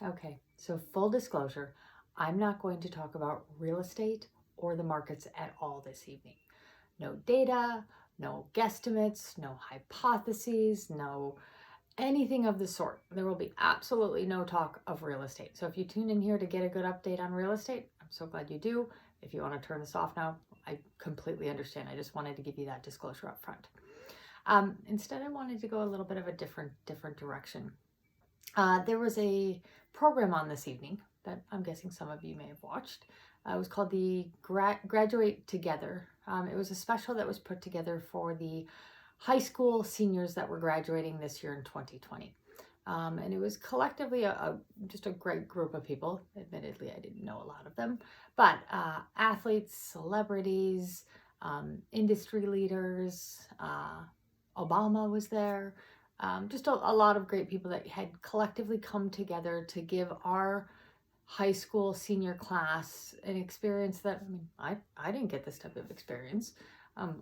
Okay, so full disclosure, I'm not going to talk about real estate or the markets at all this evening. No data, no guesstimates, no hypotheses, no anything of the sort. There will be absolutely no talk of real estate. So if you tune in here to get a good update on real estate, I'm so glad you do. If you want to turn this off now, I completely understand. I just wanted to give you that disclosure up front. Instead, I wanted to go a little bit of a different direction. There was a program on this evening that I'm guessing some of you may have watched. It was called the Graduate Together. It was a special that was put together for the high school seniors that were graduating this year in 2020. And it was collectively just a great group of people. Admittedly, I didn't know a lot of them, but athletes, celebrities, industry leaders, Obama was there. Just a lot of great people that had collectively come together to give our high school senior class an experience that, I didn't get this type of experience.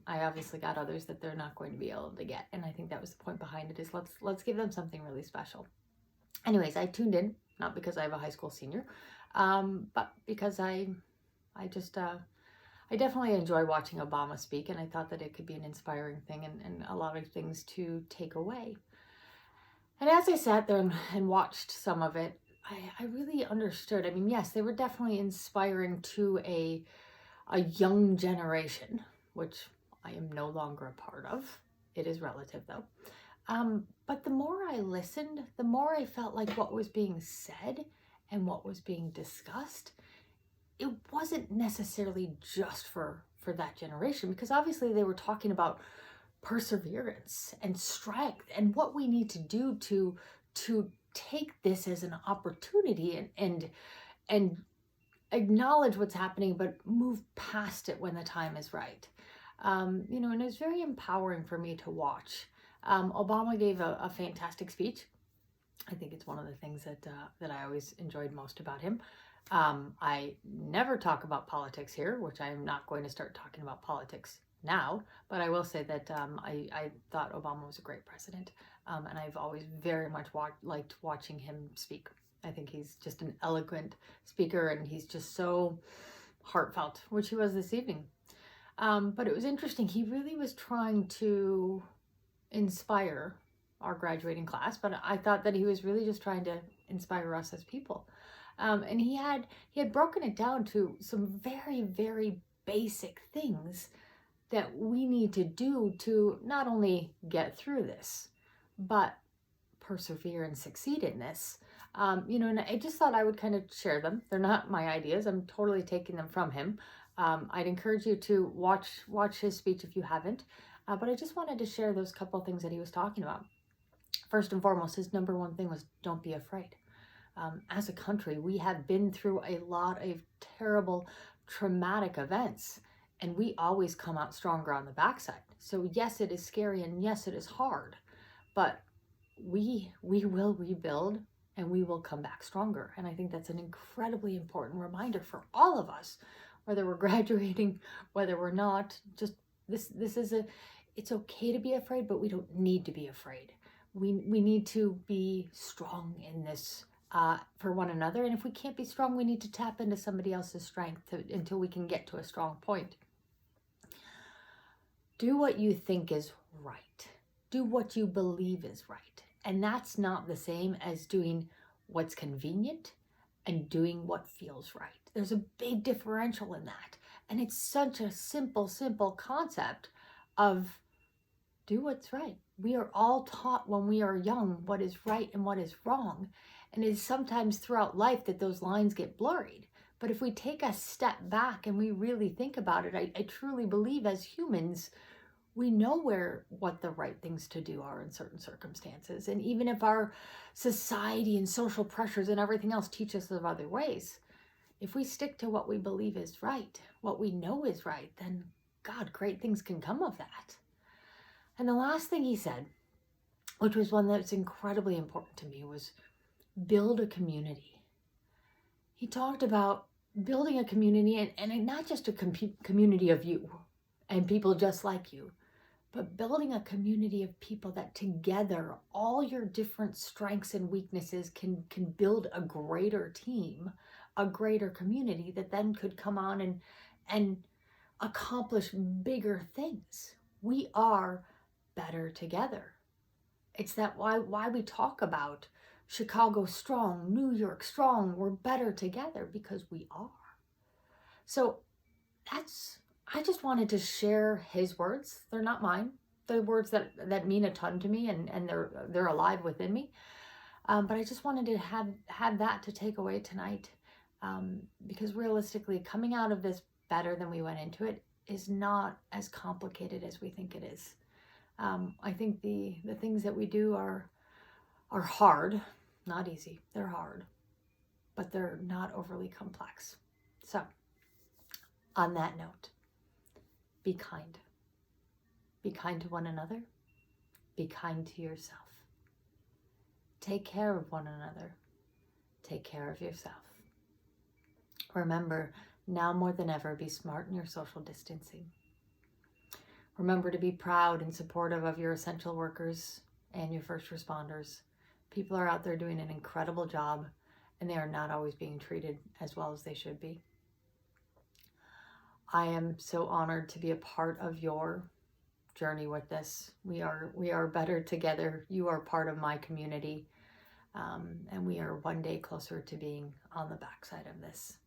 I obviously got others that they're not going to be able to get, and I think that was the point behind it, is let's give them something really special. Anyways, I tuned in, not because I have a high school senior, but because I definitely enjoy watching Obama speak, and I thought that it could be an inspiring thing and a lot of things to take away. And as I sat there and watched some of it, I really understood. I mean, yes, they were definitely inspiring to a young generation, which I am no longer a part of. It is relative though. But the more I listened, the more I felt like what was being said and what was being discussed, it wasn't necessarily just for that generation, because obviously they were talking about perseverance and strength and what we need to do to take this as an opportunity and acknowledge what's happening, but move past it when the time is right. And it was very empowering for me to watch. Obama gave a fantastic speech. I think it's one of the things that I always enjoyed most about him. I never talk about politics here, which I am not going to start talking about politics now, but I will say that I thought Obama was a great president, and I've always very much liked watching him speak. I think he's just an eloquent speaker, and he's just so heartfelt, which he was this evening. But it was interesting. He really was trying to inspire our graduating class, but I thought that he was really just trying to inspire us as people. And he had broken it down to some very, very basic things that we need to do to not only get through this, but persevere and succeed in this. And I just thought I would kind of share them. They're not my ideas. I'm totally taking them from him. I'd encourage you to watch his speech if you haven't. But I just wanted to share those couple of things that he was talking about. First and foremost, his number one thing was don't be afraid. As a country, we have been through a lot of terrible, traumatic events, and we always come out stronger on the backside. So yes, it is scary, and yes, it is hard, but we will rebuild, and we will come back stronger. And I think that's an incredibly important reminder for all of us, whether we're graduating, whether we're not. Just this is it's okay to be afraid, but we don't need to be afraid. We need to be strong in this for one another. And if we can't be strong, we need to tap into somebody else's strength until we can get to a strong point. Do what you think is right. Do what you believe is right. And that's not the same as doing what's convenient and doing what feels right. There's a big differential in that. And it's such a simple concept of do what's right. We are all taught when we are young what is right and what is wrong. And it is sometimes throughout life that those lines get blurred. But if we take a step back and we really think about it, I truly believe as humans, we know what the right things to do are in certain circumstances. And even if our society and social pressures and everything else teach us of other ways, if we stick to what we believe is right, what we know is right, then God, great things can come of that. And the last thing he said, which was one that's incredibly important to me, was build a community. He talked about building a community, and not just a community of you and people just like you, but building a community of people that together, all your different strengths and weaknesses can build a greater team, a greater community that then could come on and accomplish bigger things. We are better together. It's that why we talk about Chicago strong, New York strong, we're better together, because we are. So I just wanted to share his words. They're not mine. They're words that mean a ton to me, and they're alive within me. But I just wanted to have that to take away tonight, because realistically, coming out of this better than we went into it is not as complicated as we think it is. I think the things that we do are hard, not easy. They're hard, but they're not overly complex. So, on that note, be kind. Be kind to one another. Be kind to yourself. Take care of one another. Take care of yourself. Remember, now more than ever, be smart in your social distancing. Remember to be proud and supportive of your essential workers and your first responders. People are out there doing an incredible job, and they are not always being treated as well as they should be. I am so honored to be a part of your journey with this. We are better together. You are part of my community, and we are one day closer to being on the backside of this.